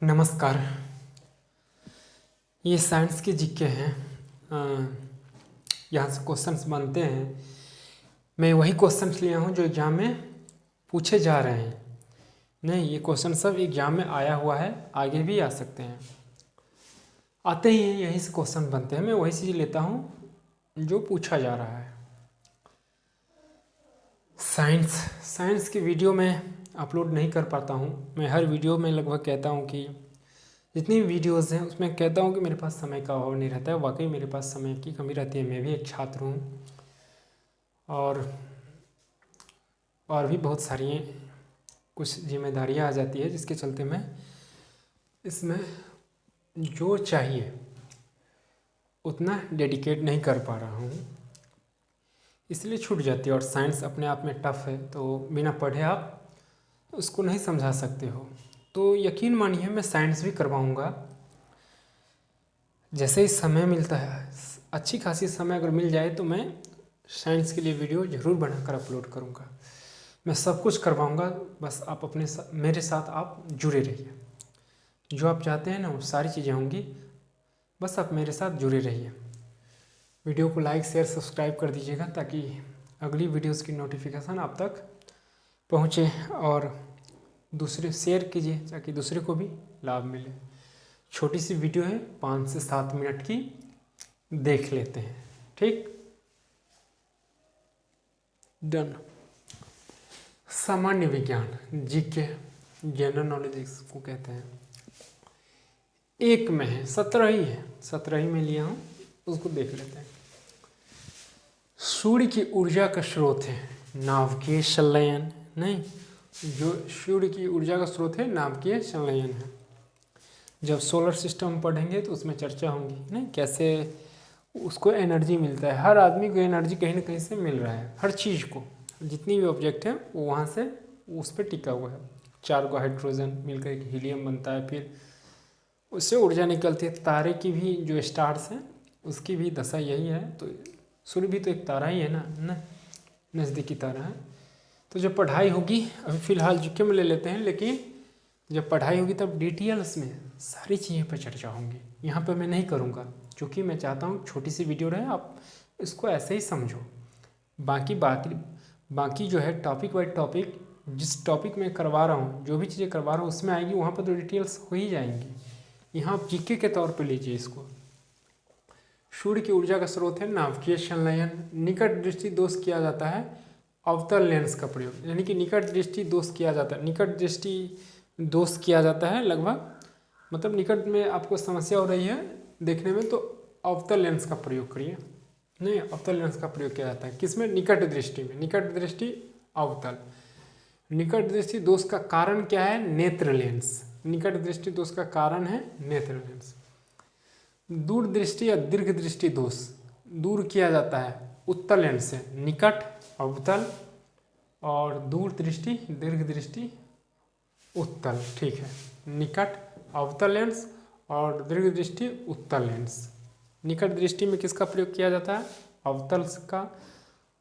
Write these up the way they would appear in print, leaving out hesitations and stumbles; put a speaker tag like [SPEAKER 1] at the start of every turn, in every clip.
[SPEAKER 1] नमस्कार। ये साइंस के जीके हैं। यहाँ से क्वेश्चंस बनते हैं। मैं वही क्वेश्चंस लिया हूँ जो एग्ज़ाम में पूछे जा रहे हैं। नहीं, ये क्वेश्चन सब एग्ज़ाम में आया हुआ है, आगे भी आ सकते हैं, आते ही हैं, यही से क्वेश्चन बनते हैं। मैं वही चीज़ लेता हूँ जो पूछा जा रहा है। साइंस की वीडियो में अपलोड नहीं कर पाता हूँ। मैं हर वीडियो में लगभग कहता हूँ कि जितनी वीडियोज़ हैं उसमें कहता हूँ कि मेरे पास समय का अभाव नहीं रहता है। वाकई मेरे पास समय की कमी रहती है। मैं भी एक छात्र हूँ और भी बहुत सारी कुछ जिम्मेदारियाँ आ जाती है, जिसके चलते मैं इसमें जो चाहिए उतना डेडिकेट नहीं कर पा रहा हूँ, इसलिए छूट जाती है। और साइंस अपने आप में टफ है, तो बिना पढ़े आप उसको नहीं समझा सकते हो। तो यकीन मानिए मैं साइंस भी करवाऊँगा। जैसे ही समय मिलता है, अच्छी खासी समय अगर मिल जाए तो मैं साइंस के लिए वीडियो ज़रूर बनाकर अपलोड करूँगा। मैं सब कुछ करवाऊँगा, बस आप मेरे साथ आप जुड़े रहिए। जो आप चाहते हैं ना वो सारी चीज़ें होंगी, बस आप मेरे साथ जुड़े रहिए। वीडियो को लाइक शेयर सब्सक्राइब कर दीजिएगा ताकि अगली वीडियोस की नोटिफिकेशन आप तक पहुँचे, और दूसरे शेयर कीजिए ताकि दूसरे को भी लाभ मिले। छोटी सी वीडियो है, 5 से 7 मिनट की, देख लेते हैं। ठीक, डन। सामान्य विज्ञान, जीके, जनरल नॉलेज इसको कहते हैं। एक में है, 17 ही है, 17 ही में लिया हूँ, उसको देख लेते हैं। सूर्य की ऊर्जा का स्रोत है नाभिकीय संलयन। नहीं, जो सूर्य की ऊर्जा का स्रोत है नाभिकीय संलयन है। जब सोलर सिस्टम पढ़ेंगे तो उसमें चर्चा होगी, नहीं, कैसे उसको एनर्जी मिलता है। हर आदमी को एनर्जी कहीं ना कहीं से मिल रहा है, हर चीज़ को, जितनी भी ऑब्जेक्ट है वो वहाँ से उस पर टिका हुआ है। 4 को हाइड्रोजन मिलकर एक हीलियम बनता है, फिर उससे ऊर्जा निकलती है। तारे की भी जो स्टार्स हैं उसकी भी दशा यही है। तो सूर्य भी तो एक तारा ही है ना, नज़दीकी तारा है। तो जब पढ़ाई होगी, अभी फ़िलहाल जीके में ले लेते हैं, लेकिन जब पढ़ाई होगी तब डिटेल्स में सारी चीज़ें पर चर्चा होंगी। यहाँ पर मैं नहीं करूँगा, क्योंकि मैं चाहता हूँ छोटी सी वीडियो रहे, आप इसको ऐसे ही समझो। बाकी जो है टॉपिक वाइज टॉपिक, जिस टॉपिक में करवा रहा हूँ, जो भी चीज़ें करवा रहा हूँ उसमें आएगी, वहाँ पर तो डिटेल्स हो ही जाएंगी। यहाँ आप जीके के तौर पर लीजिए इसको। सूर्य की ऊर्जा का स्रोत है नाभिकीय संलयन। निकट दृष्टि दोष किया जाता है अवतल लेंस का प्रयोग, यानी कि निकट दृष्टि दोष किया जाता है। निकट दृष्टि दोष किया जाता है लगभग, मतलब निकट में आपको समस्या हो रही है देखने में, तो अवतल लेंस का प्रयोग करिए। नहीं, अवतल लेंस का प्रयोग किया जाता है किसमें? निकट दृष्टि में। निकट दृष्टि अवतल। निकट दृष्टि दोष का कारण क्या है? नेत्र लेंस। निकट दृष्टि दोष का कारण है नेत्र लेंस। दूर दृष्टि या दीर्घ दृष्टि दोष दूर किया जाता है उत्तल लेंस से। निकट अवतल और दूर दृष्टि दीर्घ दृष्टि उत्तल। ठीक है, निकट अवतल लेंस और दीर्घ दृष्टि उत्तल लेंस। निकट दृष्टि में किसका प्रयोग किया जाता है? अवतल का,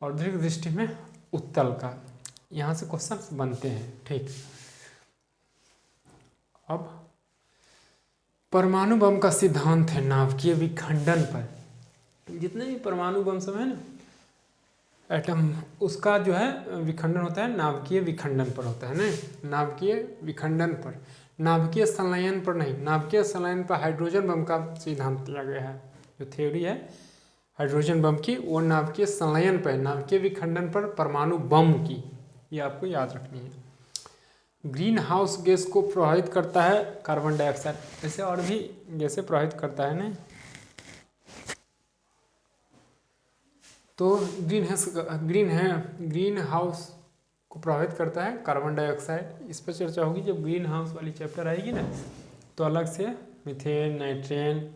[SPEAKER 1] और दीर्घ दृष्टि में उत्तल का। यहाँ से क्वेश्चन बनते हैं। ठीक, अब परमाणु बम का सिद्धांत है नाभिकीय विखंडन पर। जितने भी परमाणु बम सब है ना, एटम, उसका जो है विखंडन होता है नाभिकीय विखंडन पर होता है ना, नाभिकीय विखंडन पर, नाभिकीय संलयन पर नहीं। नाभिकीय संलयन पर हाइड्रोजन बम का सिद्धांत दिया गया है। जो थ्योरी है हाइड्रोजन बम की, वो नाभिकीय संलयन पर है। नाभिकीय विखंडन पर परमाणु बम की, ये आपको याद रखनी है। ग्रीन हाउस गैस को प्रभावित करता है कार्बन डाइऑक्साइड। ऐसे और भी गैसें प्रभावित करता है ना, तो ग्रीन हाउस को प्रभावित करता है कार्बन डाइऑक्साइड। इस पर चर्चा होगी जब ग्रीन हाउस वाली चैप्टर आएगी ना, तो अलग से मीथेन, नाइट्रेन,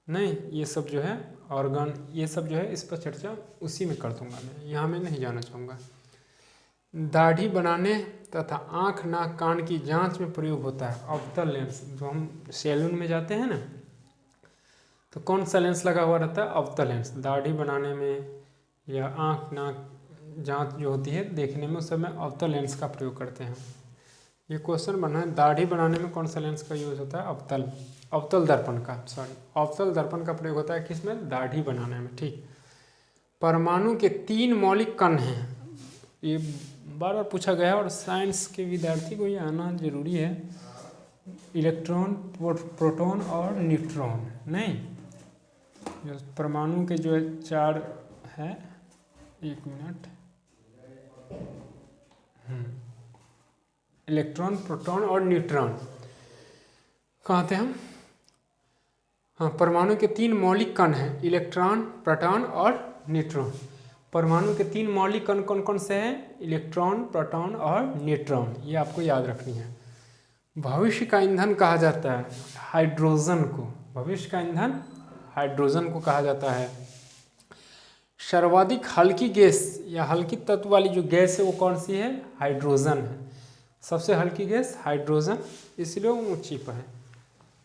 [SPEAKER 1] नहीं, ये सब जो है ऑर्गन, ये सब जो है इस पर चर्चा उसी में कर दूंगा मैं, यहाँ में नहीं जाना चाहूँगा। दाढ़ी बनाने तथा आँख नाक कान की जांच में प्रयोग होता है अवतल लेंस। जो हम सैलून में जाते हैं ना, तो कौन सा लेंस लगा हुआ रहता है? अवतल लेंस। दाढ़ी बनाने में या आँख नाक जांच जो होती है देखने में, उस समय अवतल लेंस का प्रयोग करते हैं। ये क्वेश्चन बना है, दाढ़ी बनाने में कौन सा लेंस का यूज होता है? अवतल दर्पण का, अवतल दर्पण का प्रयोग होता है किसमें? दाढ़ी बनाने में। ठीक। परमाणु के 3 मौलिक कण हैं, ये बार बार पूछा गया है और साइंस के विद्यार्थी को ये आना जरूरी है। इलेक्ट्रॉन, प्रोटॉन और न्यूट्रॉन। नहीं, जो परमाणु के जो 4 है, 1 मिनट, इलेक्ट्रॉन, प्रोटॉन और न्यूट्रॉन। कहाँ थे हम? हाँ, परमाणु के 3 मौलिक कण हैं, इलेक्ट्रॉन, प्रोटॉन और न्यूट्रॉन। परमाणु के 3 मौलिक कण कौन कौन से हैं? इलेक्ट्रॉन, प्रोटॉन और न्यूट्रॉन। ये आपको याद रखनी है। भविष्य का ईंधन कहा जाता है हाइड्रोजन को। भविष्य का ईंधन हाइड्रोजन को कहा जाता है। सर्वाधिक हल्की गैस या हल्की तत्व वाली जो गैस है वो कौन सी है? हाइड्रोजन है। सबसे हल्की गैस हाइड्रोजन, इसलिए वो ऊंची पर है।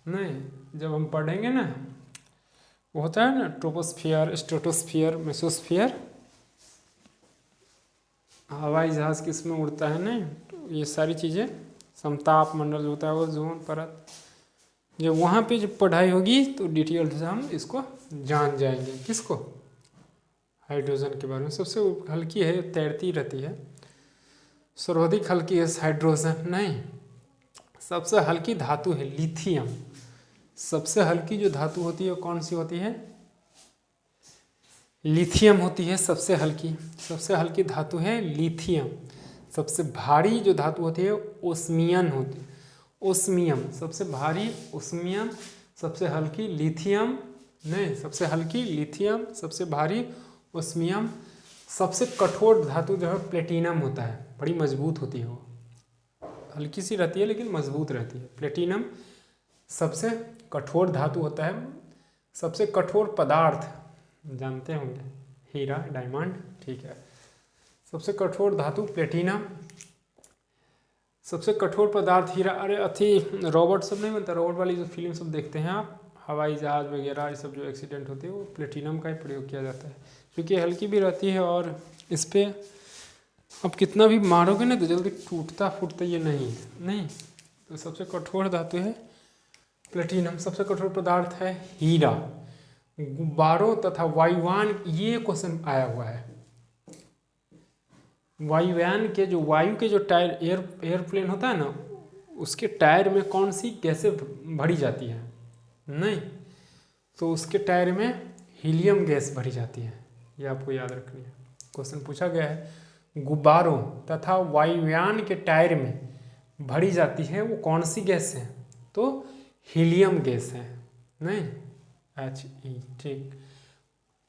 [SPEAKER 1] नहीं, जब हम पढ़ेंगे ना, वो होता है ना ट्रोपोस्फियर, स्ट्रेटोस्फियर, मेसोस्फियर, हवाई जहाज किसमें उड़ता है, नहीं, तो ये सारी चीज़ें, समताप मंडल होता है, वो जोन परत, जब वहाँ पे जब पढ़ाई होगी तो डिटेल से हम इसको जान जाएंगे। किसको? हाइड्रोजन के बारे में। सबसे हल्की है, तैरती रहती है। सर्वाधिक हल्की है हाइड्रोजन। नहीं, सबसे हल्की धातु है लिथियम। सबसे हल्की जो धातु होती है कौन सी होती है? लिथियम होती है सबसे हल्की। सबसे हल्की धातु है लिथियम। सबसे भारी जो धातु होती है ओस्मियम होती है। ओस्मियम सबसे भारी, ओस्मियम सबसे हल्की, लिथियम नहीं, सबसे हल्की लिथियम, सबसे भारी ओस्मियम। सबसे कठोर धातु जो है प्लेटिनम होता है, बड़ी मजबूत होती है वो, हल्की सी रहती है लेकिन मजबूत रहती है। प्लेटिनम सबसे कठोर धातु होता है। सबसे कठोर पदार्थ जानते होंगे, हीरा, डायमंड। ठीक है, सबसे कठोर धातु प्लेटिनम। सबसे कठोर पदार्थ हीरा। अरे अथी रोबोट सब नहीं बनता, रोबोट वाली जो फिल्म सब देखते हैं आप, हवाई जहाज वगैरह ये सब जो एक्सीडेंट होते हैं वो प्लेटिनम का ही प्रयोग किया जाता है, क्योंकि हल्की भी रहती है और इस पर अब कितना भी मारोगे ना तो जल्दी टूटता फूटता ये नहीं। तो सबसे कठोर धातु है प्लेटिनम। सबसे कठोर पदार्थ है हीरा। गुब्बारों तथा वायुयान, ये क्वेश्चन आया हुआ है। वायुयान के जो वायु के जो टायर, एयरप्लेन होता है ना, उसके टायर में कौन सी गैसें भरी जाती है? नहीं, तो उसके टायर में हीलियम गैस भरी जाती है। ये आपको याद रखनी है, क्वेश्चन पूछा गया है। गुब्बारों तथा वायुयान के टायर में भरी जाती है वो कौन सी गैस है? तो हीलियम गैस है। नहीं, HE। ठीक,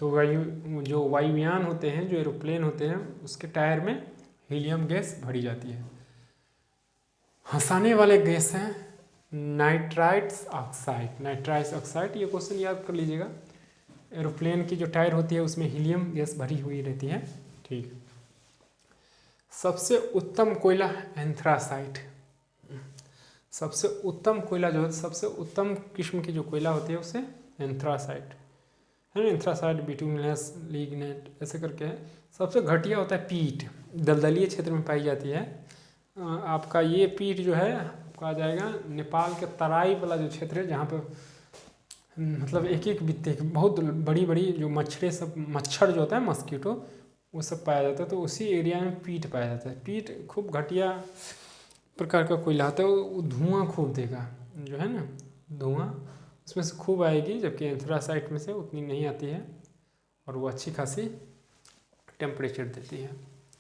[SPEAKER 1] तो जो वायुयान होते हैं, जो एरोप्लेन होते हैं, उसके टायर में हीलियम गैस भरी जाती है। हंसाने वाले गैस हैं नाइट्राइट्स ऑक्साइड। नाइट्राइट्स ऑक्साइड, ये क्वेश्चन याद कर लीजिएगा। एरोप्लेन की जो टायर होती है उसमें हीलियम गैस भरी हुई रहती है। ठीक। सबसे उत्तम कोयला एंथ्रासाइट। सबसे उत्तम कोयला जो है, सबसे उत्तम किस्म की जो कोयला होती है उसे एंथ्रासाइट है ना। एंथ्रासाइट, बिटुमिनस, लिग्नाइट ऐसे करके है। सबसे घटिया होता है पीट, दलदलीय क्षेत्र में पाई जाती है। आपका ये पीट जो है आपका आ जाएगा नेपाल के तराई वाला जो क्षेत्र है, जहाँ पे मतलब एक एक बित्ते बहुत बड़ी बड़ी जो मच्छर जो होता है मस्कीटो, वो सब पाया जाता है। तो उसी एरिया में पीट पाया जाता है। पीट खूब घटिया प्रकार का कोयला होता है, वो धुआं खूब देगा, जो है ना धुआं उसमें से खूब आएगी, जबकि एंथ्रासाइट में से उतनी नहीं आती है और वो अच्छी खासी टेम्परेचर देती है,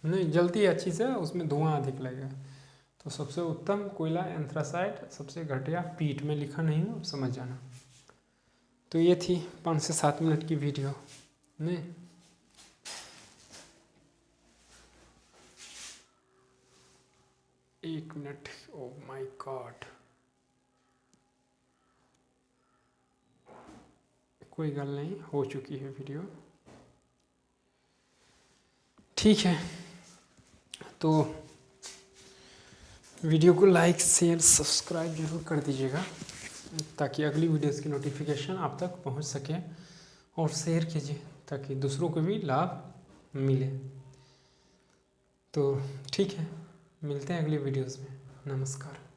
[SPEAKER 1] नहीं जलती है अच्छी से, उसमें धुआं अधिक लगेगा। तो सबसे उत्तम कोयला एंथ्रासाइट, सबसे घटिया पीट। में लिखा नहीं हूँ, समझ जाना। तो ये थी 5 से 7 मिनट की वीडियो। नहीं, एक मिनट, ओ माय गॉड, कोई गल नहीं, हो चुकी है वीडियो। ठीक है, तो वीडियो को लाइक शेयर सब्सक्राइब जरूर कर दीजिएगा, ताकि अगली वीडियोस की नोटिफिकेशन आप तक पहुंच सके, और शेयर कीजिए ताकि दूसरों को भी लाभ मिले। तो ठीक है, मिलते हैं अगली वीडियोस में। नमस्कार।